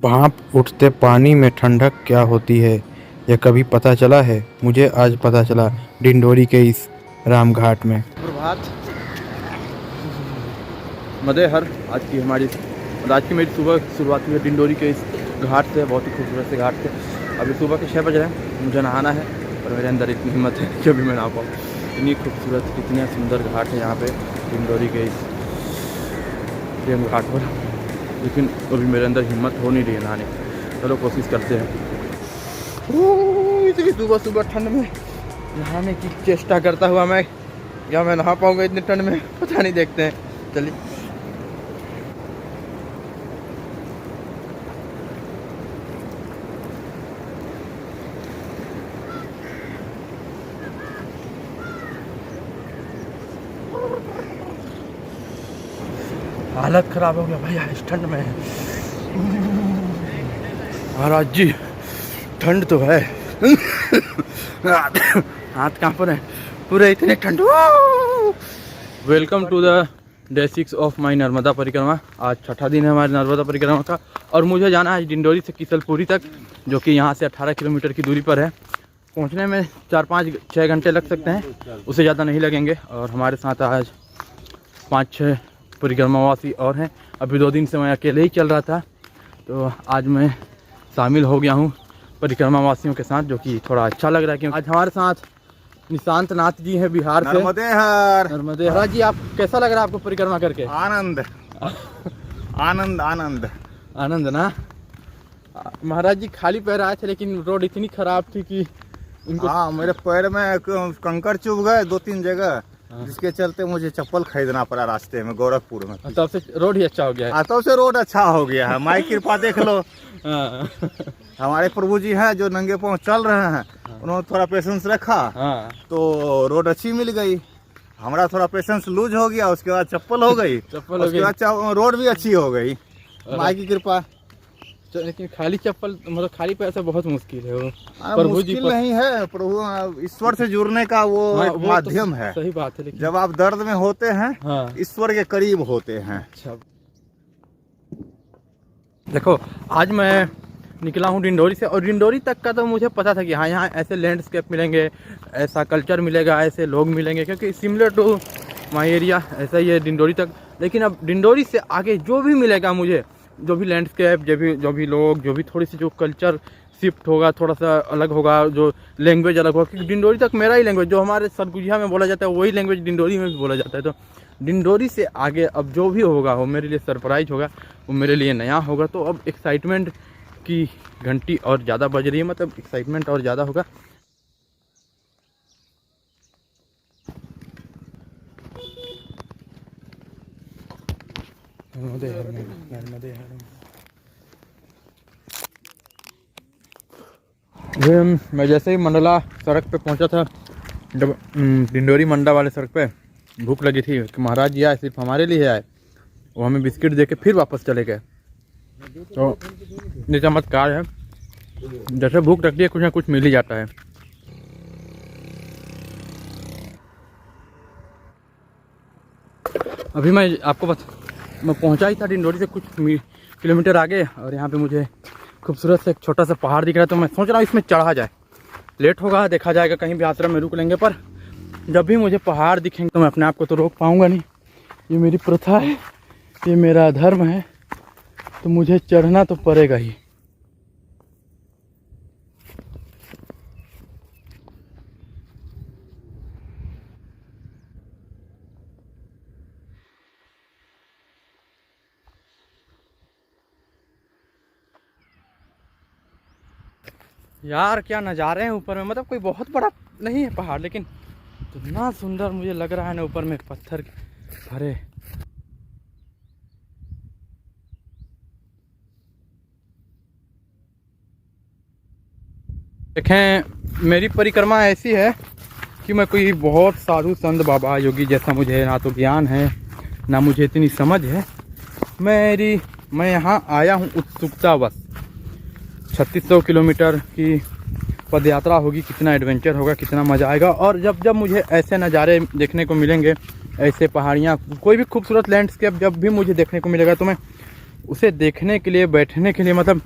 भाप उठते पानी में ठंडक क्या होती है, यह कभी पता चला है? मुझे आज पता चला डिंडोरी के इस रामघाट में। प्रभात मदे हर आज की मेरी सुबह शुरुआत हुई है डिंडोरी के इस घाट से, बहुत ही खूबसूरत से घाट से। अभी सुबह के 6 बज रहे हैं, मुझे नहाना है और मेरे अंदर इतनी हिम्मत है कि अभी मैं नहा पाऊँ। इतनी खूबसूरत, इतने सुंदर घाट है यहाँ पे डिंडोरी के इस प्रेम घाट पर, लेकिन अभी मेरे अंदर हिम्मत हो नहीं रही है नहाने। चलो कोशिश करते हैं। इतनी सुबह सुबह ठंड में नहाने की चेष्टा करता हुआ मैं नहा पाऊँगा इतनी ठंड में, पता नहीं, देखते हैं। चलिए हालत खराब हो गया भैया इस ठंड में। महाराज जी ठंड तो है, हाथ कहाँ पर है पूरे, इतने ठंड। Welcome to the day 6 of my Narmada parikrama. आज छठा दिन है हमारे नर्मदा परिक्रमा का और मुझे जाना है डिंडोरी से किसलपुरी तक, जो कि यहाँ से 18 किलोमीटर की दूरी पर है। पहुँचने में 4-5-6 घंटे लग सकते हैं, उससे ज़्यादा नहीं लगेंगे। और हमारे साथ आज 5-6 परिक्रमावासी और हैं। अभी 2 दिन से मैं अकेले ही चल रहा था, तो आज मैं शामिल हो गया हूँ परिक्रमावासियों के साथ, जो कि थोड़ा अच्छा लग रहा है। क्योंकि आज हमारे साथ निशांत नाथ जी हैं बिहार से। नर्मदे हर जी, आप कैसा लग रहा है आपको परिक्रमा करके? आनंद आनंद आनंद आनंद ना। महाराज जी खाली पैर आए थे, लेकिन रोड इतनी खराब थी कि उनको, हाँ, मेरे पैर में कंकड़ चुभ गए 2-3 जगह, जिसके चलते मुझे चप्पल खरीदना पड़ा रास्ते में गोरखपुर में। तब से रोड ही अच्छा हो गया है। तब से रोड अच्छा हो गया है, माई कृपा देख लो। हमारे प्रभु जी हैं जो नंगे पांव चल रहे हैं, उन्होंने थोड़ा पेशेंस रखा, तो रोड अच्छी मिल गई। हमारा थोड़ा पेशेंस लूज हो गया, उसके बाद चप्पल हो गई, उसके बाद रोड भी अच्छी हो गई, माई की कृपा। लेकिन खाली चप्पल, मतलब खाली पैर से बहुत मुश्किल है वो। प्रभु जी नहीं है, प्रभु ईश्वर से जुड़ने का वो एक माध्यम है। सही बात है, लेकिन जब आप दर्द में होते हैं, ईश्वर के करीब होते हैं। अच्छा देखो, आज मैं निकला हूँ डिंडोरी से, और डिंडोरी तक का तो मुझे पता था कि हाँ, यहाँ ऐसे लैंडस्केप मिलेंगे, ऐसा कल्चर मिलेगा, ऐसे लोग मिलेंगे, क्योंकि सिमिलर टू माई एरिया ऐसा ही है डिंडोरी तक। लेकिन अब डिंडोरी से आगे जो भी मिलेगा मुझे, जो भी लैंडस्केप, जो भी लोग, जो भी थोड़ी सी जो कल्चर शिफ्ट होगा, थोड़ा सा अलग होगा, जो लैंग्वेज अलग होगा, क्योंकि डिंडोरी तक मेरा ही लैंग्वेज, जो हमारे सरगुजिया में बोला जाता है वही लैंग्वेज डिंडोरी में भी बोला जाता है। तो डिंडोरी से आगे अब जो भी होगा वो मेरे लिए सरप्राइज होगा, वो मेरे लिए नया होगा। तो अब एक्साइटमेंट की घंटी और ज़्यादा बज रही है, मतलब एक्साइटमेंट और ज़्यादा होगा। मैं जैसे ही मंडला सड़क पे पहुंचा था, डिंडोरी मंडा वाले सड़क पे, भूख लगी थी कि महाराज जी आए, सिर्फ हमारे लिए आए, वो हमें बिस्किट दे के फिर वापस चले गए। तो ये चमत्कार है, जैसे भूख लगती है कुछ ना कुछ मिल ही जाता है। अभी मैं पहुंचा ही था डिंडोरी से कुछ किलोमीटर आगे, और यहाँ पे मुझे खूबसूरत से एक छोटा सा पहाड़ दिख रहा है। तो मैं सोच रहा हूँ इसमें चढ़ा जाए, लेट होगा, देखा जाएगा, कहीं भी आश्रम में रुक लेंगे, पर जब भी मुझे पहाड़ दिखेंगे तो मैं अपने आप को तो रोक पाऊँगा नहीं। ये मेरी प्रथा है, ये मेरा धर्म है, तो मुझे चढ़ना तो पड़ेगा ही। यार क्या नज़ारे हैं ऊपर में, मतलब कोई बहुत बड़ा नहीं है पहाड़, लेकिन इतना सुंदर मुझे लग रहा है ना, ऊपर में पत्थर भरे। देखें, मेरी परिक्रमा ऐसी है कि मैं कोई बहुत साधु संत बाबा योगी जैसा मुझे ना तो ज्ञान है, ना मुझे इतनी समझ है। मैं यहाँ आया हूँ उत्सुकतावश। 3600 किलोमीटर की पद यात्रा होगी, कितना एडवेंचर होगा, कितना मज़ा आएगा। और जब जब मुझे ऐसे नज़ारे देखने को मिलेंगे, ऐसे पहाड़ियाँ, कोई भी खूबसूरत लैंडस्केप जब भी मुझे देखने को मिलेगा, तो मैं उसे देखने के लिए, बैठने के लिए, मतलब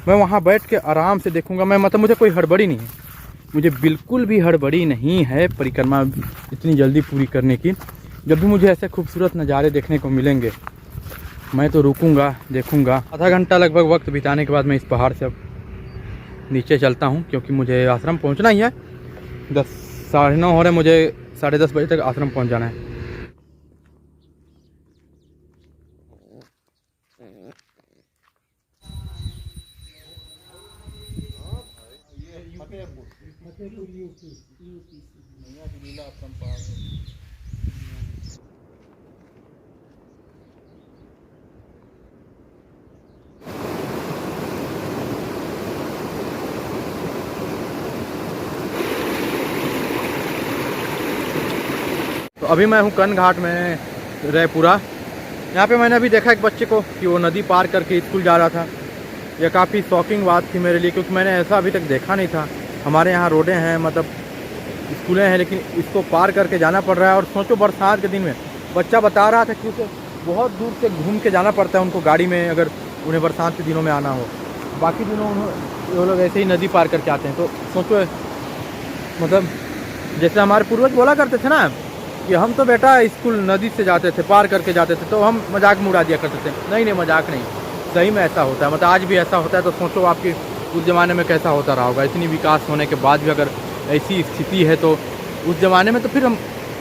मैं वहाँ बैठ के आराम से देखूँगा। मैं मतलब मुझे कोई हड़बड़ी नहीं है, मुझे बिल्कुल भी हड़बड़ी नहीं है परिक्रमा इतनी जल्दी पूरी करने की। जब भी मुझे ऐसे खूबसूरत नज़ारे देखने को मिलेंगे मैं तो रुकूंगा, देखूंगा। आधा घंटा लगभग वक्त बिताने के बाद मैं इस पहाड़ से अब नीचे चलता हूँ, क्योंकि मुझे आश्रम पहुँचना ही है। 10 साढ़े 9 हो रहे, मुझे 10:30 बजे तक आश्रम पहुँच जाना है। तो अभी मैं हूँ कन घाट में, रायपुरा। यहाँ पे मैंने अभी देखा एक बच्चे को कि वो नदी पार करके स्कूल जा रहा था। यह काफ़ी शॉकिंग बात थी मेरे लिए, क्योंकि मैंने ऐसा अभी तक देखा नहीं था। हमारे यहाँ रोडें हैं, मतलब स्कूलें हैं, लेकिन इसको पार करके जाना पड़ रहा है। और सोचो बरसात के दिन में, बच्चा बता रहा था कि उसे बहुत दूर से घूम के जाना पड़ता है उनको गाड़ी में, अगर उन्हें बरसात के दिनों में आना हो। बाकी दिनों वो लोग ऐसे ही नदी पार करके आते हैं। तो सोचो, मतलब जैसे हमारे पूर्वज बोला करते थे ना कि हम तो बेटा स्कूल नदी से जाते थे, पार करके जाते थे, तो हम मजाक में उड़ा दिया करते थे। नहीं, मजाक नहीं, सही में ऐसा होता है। मतलब आज भी ऐसा होता है। तो सोचो आपकी उस ज़माने में कैसा होता रहा होगा। इतनी विकास होने के बाद भी अगर ऐसी स्थिति है तो उस ज़माने में तो फिर हम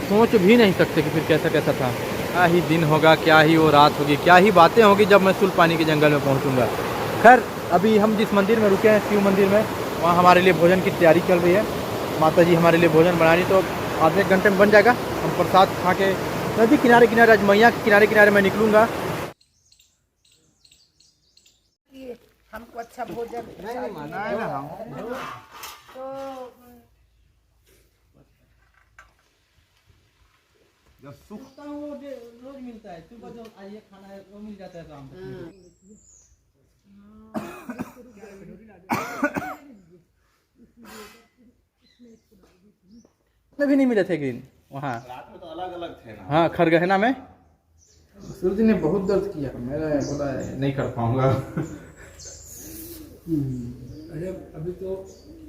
सोच भी नहीं सकते कि फिर कैसा कैसा था। क्या ही दिन होगा, क्या ही वो रात होगी, क्या ही बातें होगी जब मैं सुल्पानी के जंगल में पहुँचूँगा। खैर, अभी हम जिस मंदिर में रुके हैं, शिव मंदिर में, वहाँ हमारे लिए भोजन की तैयारी चल रही है। माता जी हमारे लिए भोजन बना रही, तो आधे एक घंटे में बन जाएगा। हम प्रसाद खा के नदी किनारे किनारे, आज मैया के किनारे किनारे मैं निकलूँगा। हमको अच्छा भोजन जब सुख रोज मिलता है, सुबह जो आइए खाना है वो मिल जाता है शाम को। भी नहीं मिले थे कि वहाँ रात में तो अलग अलग थे ना। हाँ, खरगहना में सूरज ने बहुत दर्द किया, मैंने बोला नहीं कर पाऊंगा। अरे अभी तो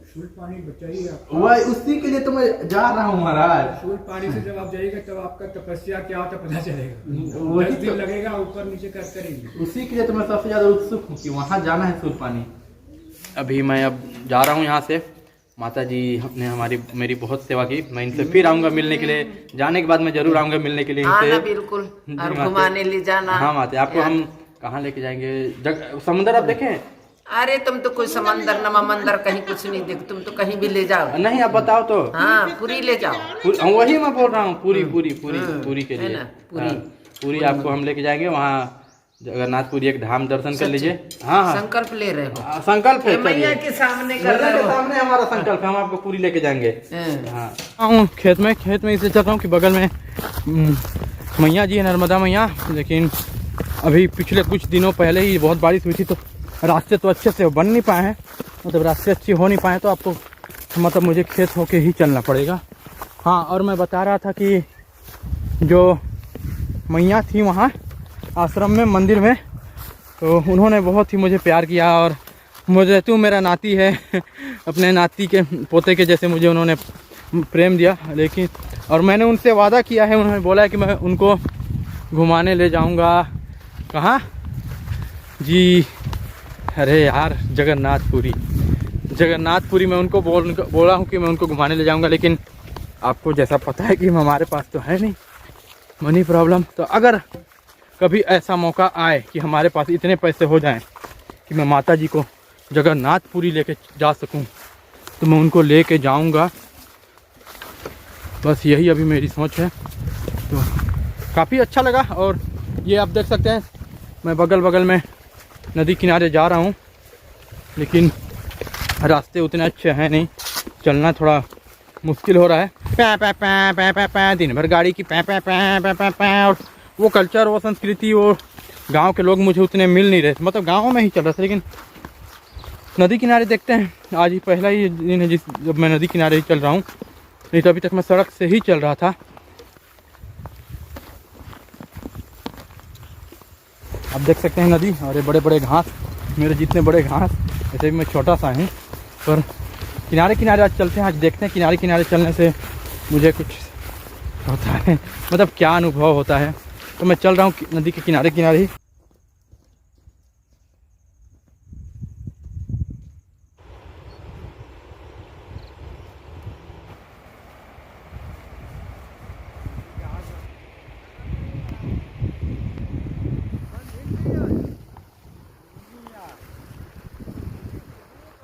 शुल्क पानी बचा ही है। वही उसी के लिए तो मैं जा रहा हूँ महाराज। शुल्क पानी से जब आप जाइएगा तब आपका तपस्या क्या होता पता चलेगा। वही 10 दिन तो- लगेगा, ऊपर नीचे करेंगे। उसी के लिए तो मैं सबसे ज्यादा उत्सुक हूँ कि वहाँ जाना है सूर्य पानी। अभी मैं अब जा रहा हूँ यहाँ से। माता जी ने मेरी बहुत सेवा की। मैं इनसे फिर आऊँगा मिलने के लिए। जाने के बाद मैं जरूर आऊँगा मिलने के लिए आना इनसे। बिल्कुल, जी, और माते। घुमाने ले जाना। हाँ माते, आपको हम कहाँ लेके जाएंगे? समुद्र आप देखें? अरे तुम तो कोई समंदर नमा मंदिर कहीं कुछ नहीं देख, तुम तो कहीं भी ले जाओ। नहीं, आप बताओ तो। हाँ, पूरी ले जाओ। वही मैं बोल रहा हूँ, पूरी के है लिए। ना, पूरी। हाँ, पूरी आपको हम लेके जाएंगे। वहाँ जगन्नाथपुरी एक धाम दर्शन कर लीजिए। हाँ हाँ, संकल्प ले रहे हो? संकल्प है। मैया चलिए, के सामने कर मैया रहे के हो? सामने हमारा संकल्प है, हम आपको पूरी लेके जाएंगे। हाँ। हाँ, खेत में इसलिए चल रहा हूँ कि बगल में मैया जी है, नर्मदा मैया। लेकिन अभी पिछले कुछ दिनों पहले ही बहुत बारिश हुई थी, तो रास्ते तो अच्छे से बन नहीं पाए हैं, मतलब रास्ते अच्छे हो नहीं पाए, तो आपको मतलब मुझे खेत होके ही चलना पड़ेगा। हाँ, और मैं बता रहा था कि जो मैया थी वहाँ आश्रम में, मंदिर में, तो उन्होंने बहुत ही मुझे प्यार किया। और मुझे, तू मेरा नाती है, अपने नाती के पोते के जैसे मुझे उन्होंने प्रेम दिया। लेकिन और मैंने उनसे वादा किया है, उन्होंने बोला है कि मैं उनको घुमाने ले जाऊंगा। कहाँ जी? अरे यार, जगन्नाथपुरी में उनको बोला हूँ कि मैं उनको घुमाने ले जाऊंगा। लेकिन आपको जैसा पता है कि हमारे पास तो है नहीं मनी प्रॉब्लम। तो अगर कभी ऐसा मौका आए कि हमारे पास इतने पैसे हो जाएं कि मैं माता जी को जगन्नाथपुरी लेके जा सकूं, तो मैं उनको लेके जाऊंगा। बस यही अभी मेरी सोच है। तो काफ़ी अच्छा लगा। और ये आप देख सकते हैं, मैं बगल में नदी किनारे जा रहा हूँ, लेकिन रास्ते उतने अच्छे हैं नहीं, चलना थोड़ा मुश्किल हो रहा है। पै दिन भर गाड़ी की पै। और वो कल्चर, वो संस्कृति, वो गांव के लोग मुझे उतने मिल नहीं रहे थे। मतलब गांव में ही चल रहा था, लेकिन नदी किनारे देखते हैं। आज ही पहला ही दिन है जब मैं नदी किनारे ही चल रहा हूँ, नहीं तो अभी तक मैं सड़क से ही चल रहा था। आप देख सकते हैं नदी और ये बड़े बड़े घास, मेरे जितने बड़े घास, ऐसे भी मैं छोटा सा हूँ। पर किनारे किनारे आज चलते हैं, आज देखते हैं किनारे किनारे चलने से मुझे कुछ होता है, मतलब क्या अनुभव होता है। तो मैं चल रहा हूँ नदी के किनारे किनारे ही।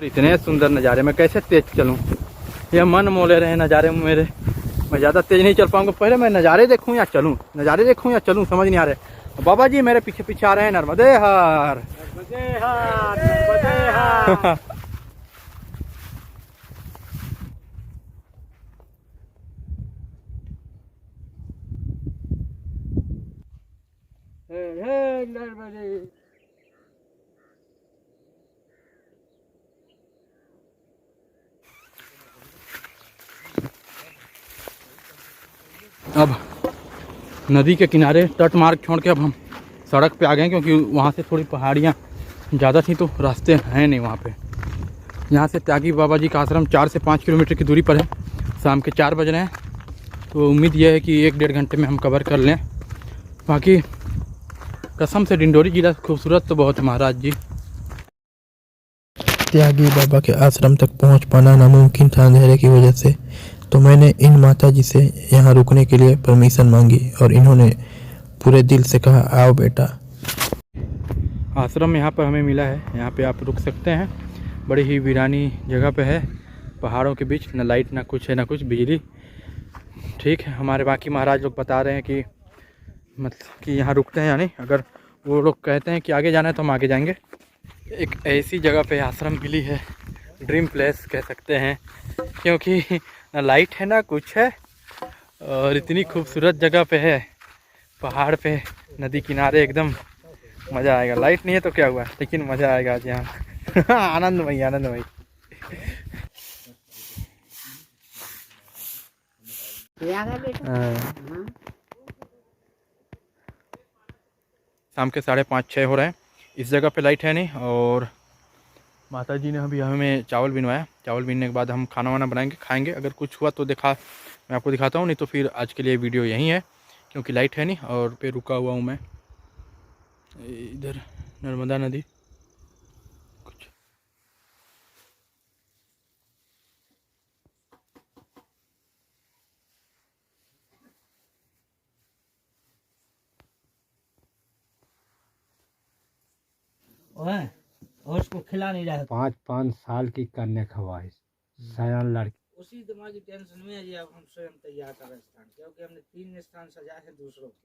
इतने सुंदर नज़ारे, मैं कैसे तेज चलूँ, ये मन मोले रहे नज़ारे मेरे। मैं ज़्यादा तेज नहीं चल पाऊंगा, पहले मैं नज़ारे देखूं या चलूं, नज़ारे देखूं या चलूं, समझ नहीं आ रहा। बाबा जी मेरे पीछे पीछे आ रहे हैं, नर्मदे हार नर्मदे हार नर्मदे हार। अब नदी के किनारे तट मार्ग छोड़ के अब हम सड़क पे आ गए, क्योंकि वहाँ से थोड़ी पहाड़ियाँ ज़्यादा थी तो रास्ते हैं नहीं वहाँ पे। यहाँ से त्यागी बाबा जी का आश्रम 4 से 5 किलोमीटर की दूरी पर है। शाम के 4 बज रहे हैं, तो उम्मीद यह है कि 1-1.5 घंटे में हम कवर कर लें। बाकी कसम से डिंडोरी जिला खूबसूरत तो बहुत है महाराज जी। त्यागी बाबा के आश्रम तक पहुंच पाना नामुमकिन था अंधेरे की वजह से, तो मैंने इन माता जी से यहाँ रुकने के लिए परमिशन मांगी और इन्होंने पूरे दिल से कहा आओ बेटा। आश्रम यहाँ पर हमें मिला है, यहाँ पे आप रुक सकते हैं। बड़ी ही वीरानी जगह पे है, पहाड़ों के बीच, ना लाइट ना कुछ है ना कुछ बिजली। ठीक है, हमारे बाकी महाराज लोग बता रहे हैं कि मतलब कि यहाँ रुकते हैं, यानी अगर वो लोग कहते हैं कि आगे जाना है तो हम आगे जाएंगे। एक ऐसी जगह पे आश्रम मिली है, ड्रीम प्लेस कह सकते हैं, क्योंकि ना लाइट है ना कुछ है और इतनी खूबसूरत जगह पे है, पहाड़ पे, नदी किनारे, एकदम मज़ा आएगा। लाइट नहीं है तो क्या हुआ, लेकिन मज़ा आएगा आज यहाँ। आनंदमयी आनंदमयी। शाम के 5:30-6 हो रहे हैं। इस जगह पे लाइट है नहीं, और माता जी ने अभी हमें चावल बिनवाया। चावल बीनने के बाद हम खाना वाना बनाएंगे, खाएंगे। अगर कुछ हुआ तो मैं आपको दिखाता हूँ, नहीं तो फिर आज के लिए वीडियो यहीं है, क्योंकि लाइट है नहीं और पे रुका हुआ हूँ मैं। इधर नर्मदा नदी कुछ और उसको खिला नहीं रहा। 5-5 साल की करने ख्वाहिश, सयान लड़की। उसी दिमागी टेंशन में है जी अब हम स्वयं तैयार कर स्थान, क्योंकि हमने 3 स्थान सजाए हैं दूसरों के।